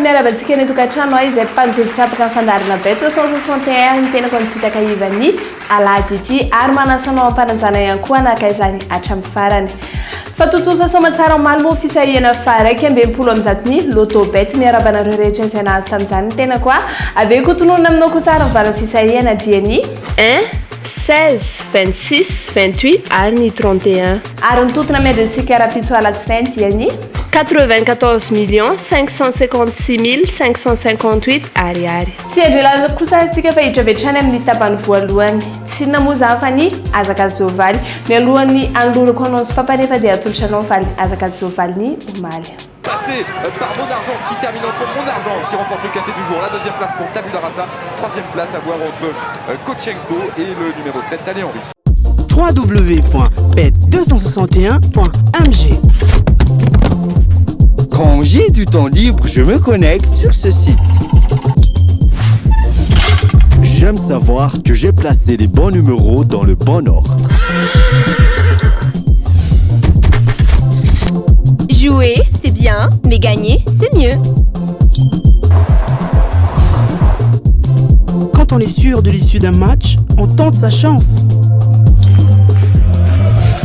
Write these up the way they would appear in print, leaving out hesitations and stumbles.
Miarabantsika ny tokantrano izay mpanjotsapaka ny fandarina bet 161 ny tenako mititaka ivany alady ity ary manasanao ampananjana ihany koa anaraka izany hatramin'ny farany. Fa totosa soma tsara malmo fisahihana faraiky ambinipolo am'zatony loto bet miarabanareo rehetra izay nahazo tamin'izany ny tenako aveo kotonona aminao koa sara mivarana fisahihana diany 1 16 26 28 ary ny 31 ary ny totona miadrantsika rapitso alatsinainy diany 94 556 558 ariary. Tsy andrelana kosa antsika fa hidravetrany amin'ny tapany voalohany. Tsy namoa zany fa ny azakazy Jovaly. Mialohan'ny anlorako anao sy papanefa dia atolotra anao fa azakazy Jovaly ny omaly. Passé par Mon Argent qui termine entre Mon Argent qui remporte le quintet du jour. La deuxième place pour Tabula Rasa. Troisième place à voir entre Kochenko et le numéro 7 Allez Henry. www.bet261.mg. Quand j'ai du temps libre, je me connecte sur ce site. J'aime savoir que j'ai placé les bons numéros dans le bon ordre. Jouer, c'est bien, mais gagner, c'est mieux. Quand on est sûr de l'issue d'un match, on tente sa chance.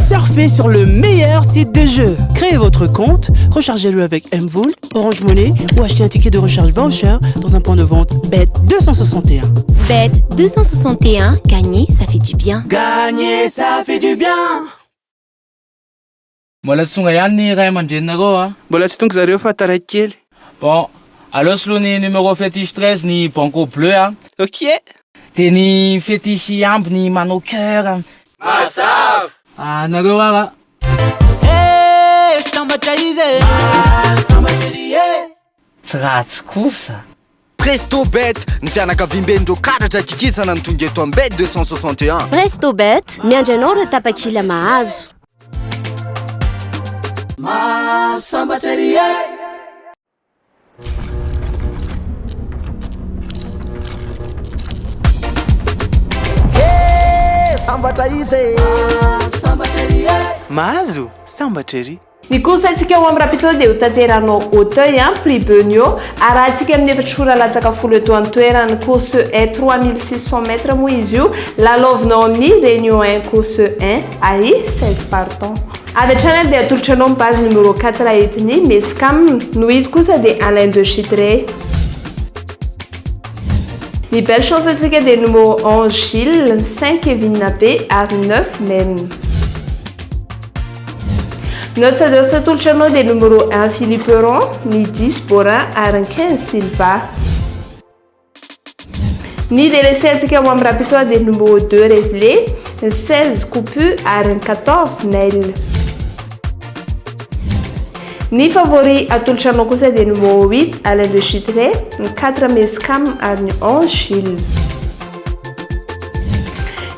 Surfez sur le meilleur site de jeu. Créez votre compte, rechargez-le avec Mvool, Orange Money ou achetez un ticket de recharge voucher dans un point de vente Bet261. Bet261, gagner, ça fait du bien. Gagner, ça fait du bien. Mbola tsy tonga ihany ny ray aman-drenareo a. Mbola tsy tonga zareo fa taraiky kely. Bon, aleo soloa ny numéro fétiche 13 ny banco bleu a. Ok. De ny fétiche amby ny manao cœur. Masave. Nareo ara. Sambatra izy. Sambatra izy. Tsy ratsy kosa. Presto Bet, ny fianakaviam-ben'ireo karatra kikisana ny tonga eto amin'ny Bet 261. Presto Bet, miandry anao ireo tapakila mahazo. Sambatra izy. Sambatra izy. Mahazo, sambatra ery. Ny kosa antsika ao amin'ny rapitso dia ho tanteranao Auteuil prix Benio ary antsika amin'ny efatra ora latsaka folo eto an-toerany course est 3600 mètres moa izy io lalaovinao amin'ny réunion 1 course 1 ary 16 partants. Avy hatrany dia atolotra anao base numéro 4 entiny Mescam no izy kosa dia Alain de Chitré. Ny belle chance antsika dia numéro 11 Gilles, 5 Kevin Napé ary 9 Men. Notre sady atolotra anao dia numéro 1 Philippe Peron, ny 10 Borin ary ny 15 Silva. Ny délaissé antsika ao amin'ny rapitsoa dia numéro 2 Révélé, ny 16 Coupu ary ny 14 Nel. Ny favori atolotra anao kosa dia numéro 8 Alain de Chitré, ny 4 Mescam ary ny 11 Gilles.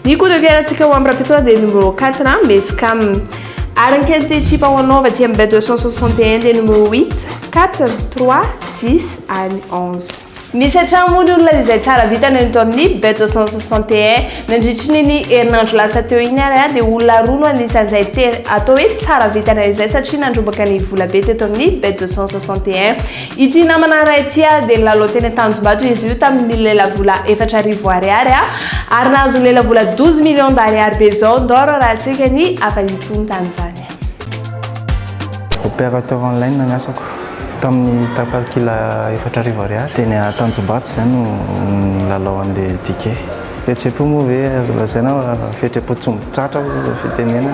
Ny coup de cœur antsika ao amin'ny rapitsoa dia numéro 4 Mescam. Ary ny quinté type ao anao aty amin'ny Bet 261 dia numéro 8 4 3 10 ary 11. Misy hatrany moa ny olona izay tsara vitany eto amin'ny Bet 261 nandritry ny herinandro lasa teo iny ary dia olona roa no anisan'izay atao hoe tsara vitana izay satria nandrobaka ny vola be teto amin'ny Bet 261. Ity namana ray ity dia lalao teny Tanjombato izy io tamin'ny lela vola 4,000 ariary ary nahazo lela vola 12 millions d'ariary be zao ndoro raha antsika ny afa-hitony tamin'izany. Opérateur online nanasako tamin'ny tapakila 4,000 ariary teny Tanjombato zany no lalao an'ilay ticket. Fihetsem-po moa ve azo lazaina fihetsem-po tsombotratra izy fitenena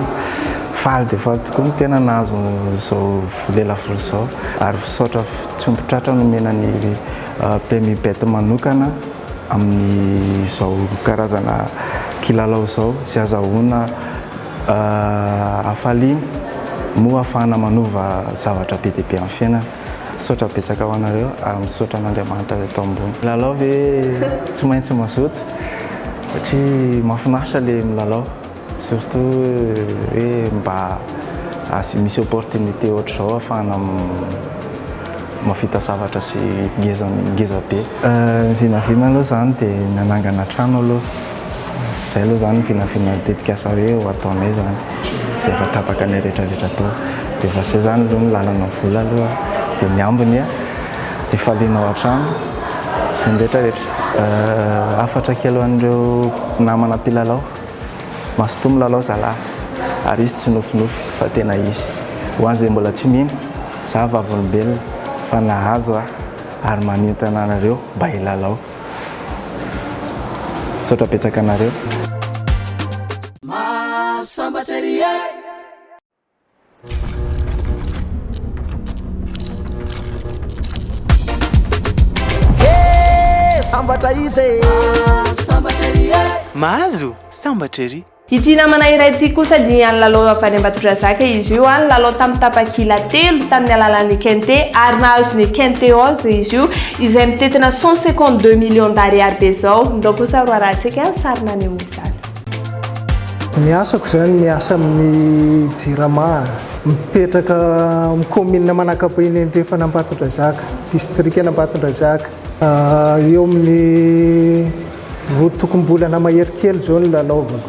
faly dia faly tokoa ny tena nahazo zao lela vola zao ary fisaotra tsombotratra no menany PMI Bet manokana amin'ny zao karazana kilalao zao sy azahoana afaliny moa afahana manova zavatra be dia be amin'ny fiainana. Misaotra betsaka ho anareo ary misaotra an'Andriamanitra izay tao ambony. Lalao ve tsy maintsy mazoto satria mahafinaritra ilay milalao surtout hoe mba misy opportunité ohatr'izao ahafahana mafita zavatra sy ngeza be. Vinavina aloha zany dia nanangana trano aloha. Zay aloha zany vinavina tetikasa hoe ho ataonay zany zay efa tapaka ny rehetrarehetra tao. Dia efa zay zany aloha milalana vola aloha dia ny ambiny dia falinao an-trano sy ny rehetrarehetra. Afatra kely an'ireo namana mpilalao. Masotoa milalao zalahy ary izy tsy nofinofy fa tena izy. Ho an'izay mbola tsy mino, za vavolombelona fa nahazo ary manintana anareo mba hilalao. Saotra betsaka anareo. Sambatra izy mahazo sambatra ery. Ity namana iray ity kosa dia nilalao avy any Ambatondrazaka izy io nilalao tamin'ny tapakila 3 tamin'ny alalan'ny Kente ary nahazo ny Kente Oz izy io izay mitetina 152 millions d'ariary be zao. Ndao kosa roa rahantsika sarina ny izany. Miasako zany miasa amin'ny Jirama mipetraka amin'ny commune Manakapainy rehefa Ambatondrazaka district Ambatondrazaka eo amin'ny rotokom-bolana mahery kely zao ny lalaovako.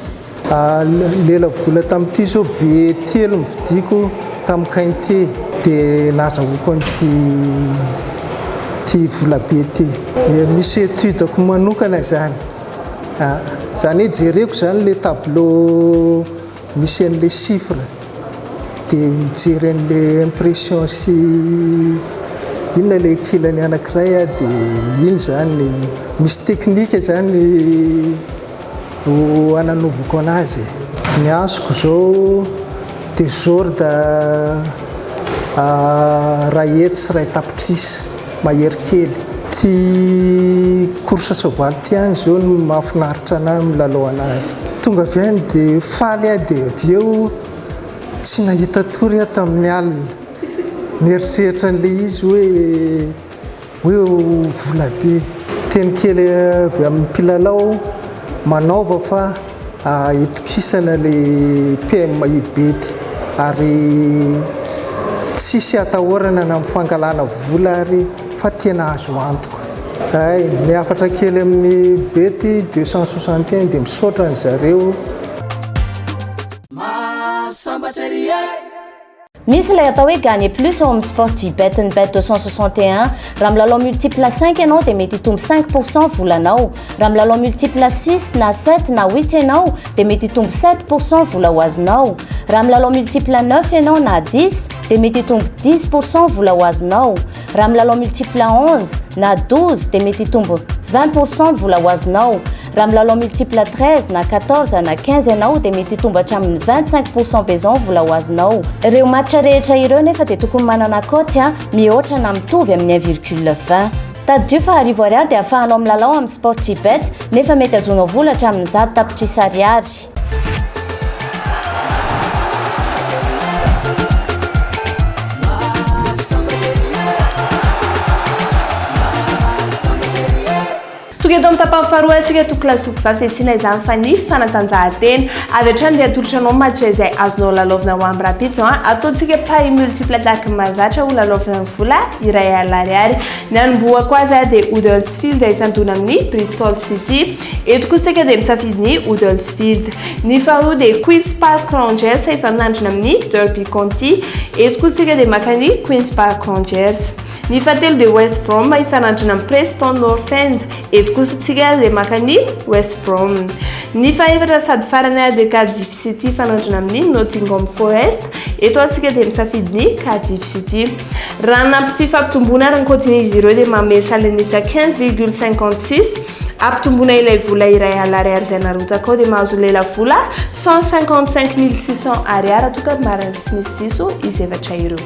Lela vola tamin'ity zao be 3 mividiko tamin'ny Kainte dia nazahoako an'ity vola be ity. Misy étude-ko manokana zany. Zany jereko zany le tableau misy an'le chiffre dia mijery an'le impression sy inona le kilany anankiray dia iny zany misy teknika zany ho ananovako anazy. Ny azoko zao désordre ray hetsy ray tapitrisa mahery kely. Ty course soavaly ty any zao no mahafinaritra anahy milalao anazy. Tonga avy any dia faly dia avy eo tsy nahita tory tamin'ny alina. Nieritreritra an'le izy hoe vola be. Teny kely avy amin'ny mpilalao manaova fa itokisana le PM ibety ary tsisy atahorana na mifangalana vola ary fa tena azo antoko. Ny afatra kely amin'ny bety 261 dia misaotra ny zareo. Misy ilay atao hoe gagner plus ao amin'ny Sportybet ny bet 261 raha milalao multiple 5 ianao dia mety hitombo 5% volanao. Raha milalao multiple 6 na 7 na 8 ianao dia mety hitombo 7% vola ho azonao. Raha milalao multiple 9 ianao na 10 dia mety hitombo 10% vola ho azonao. Raha milalao multiple 11 na 12 dia mety hitombo 20% vola ho azonao. Raha milalao multiple 13 na 14 na 15 ianao dia mety hitombo hatramin'ny 25% bezon vola ho azonao. Ireo match rehetra ireo nefa dia tokony manana cote mihoatra na mitovy amin'ny 1,20. Taddio fa £10 dia ahafahanao milalao amin'ny Sportybet nefa mety azonao vola hatramin'ny 10 tapitrisa ariary. Eto amin'ny tapany faharoa antsika toklasoko fafetsina izany fa ny fanatanjahantena avy hatrany dia atolotra anao match izay azonao lalaovina ho amin'ny rapitso ataontsika pari multiple attaque mahazatra ho lalaovina ny vola iray alariary. Ny anombohako azy dia Huddersfield hitandona amin'ny Bristol City. Eto kosa sika dia misafidy ny Huddersfield. Ny faharoa dia Queen's Park Rangers hifanandrina amin'ny Derby County. Eto kosa sika dia maka ny Queen's Park Rangers. Ny fahatelo dia West Brom hifanandrina amin'ny Preston North End. Eto kosa tsika dia maka ny West Brom. Ny fahaefatra sady farany dia Cardiff City hifanandrina amin'ny Nottingham Forest. Eto atsika dia misafidy ny Cardiff City. Raha nampy fifampitombona ary ny continue izy ireo dia manome salenisa 15,56. Ampitombona ilay vola iray alariary izay narotsaka ao dia mahazo lela vola 155,600 ariary atoka marany sy nisy diso izy efatra ireo.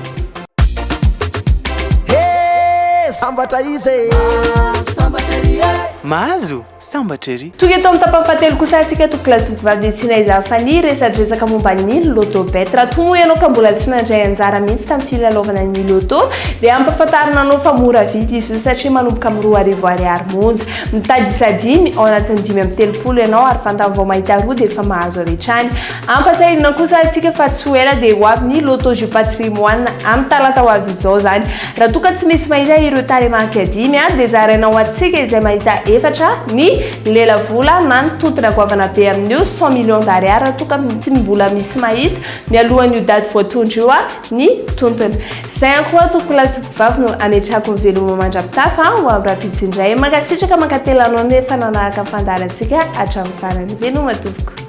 Sambatra izy mahazo sambatra ery toga eto amin'ny tapafatelo kosa antsika toko lasoko vavetsina izafany resadresaka momba ny loto bet raha tomoa ianao ka mbola tsy nandray anjara mihitsy tamin'ny filalaovana ny loto dia ampafantarina anao fa mora vidy izy io satria manomboka amin'ny 2,000 monja mitady isadimy ao anatin'ny 5 ianao ary fantany vao mahita roa dia efa mahazo rehetrany ampasahirina kosa antsika fa tsy ho ela dia ho avy ny loto jeu patrimoine amin'ny talata ho avy izao zany raha toka tsy misy mahita ireo taremanky adimy dia zarainao antsika izay mahita efatra ny lela vola na ny tontona goavana be amin'io 100 millions d'ariary toka tsy mbola misy mahita mialohan'io daty voatondra io ny tontona zay ankoa toko lasoko vavy no ametrahako ny veloma mandrapitafa ho amin'ny rapidzy indray mankasitraka mankatelanao nefa nanaraka ny fandarantsika hatramin'ny farany veloma tompoko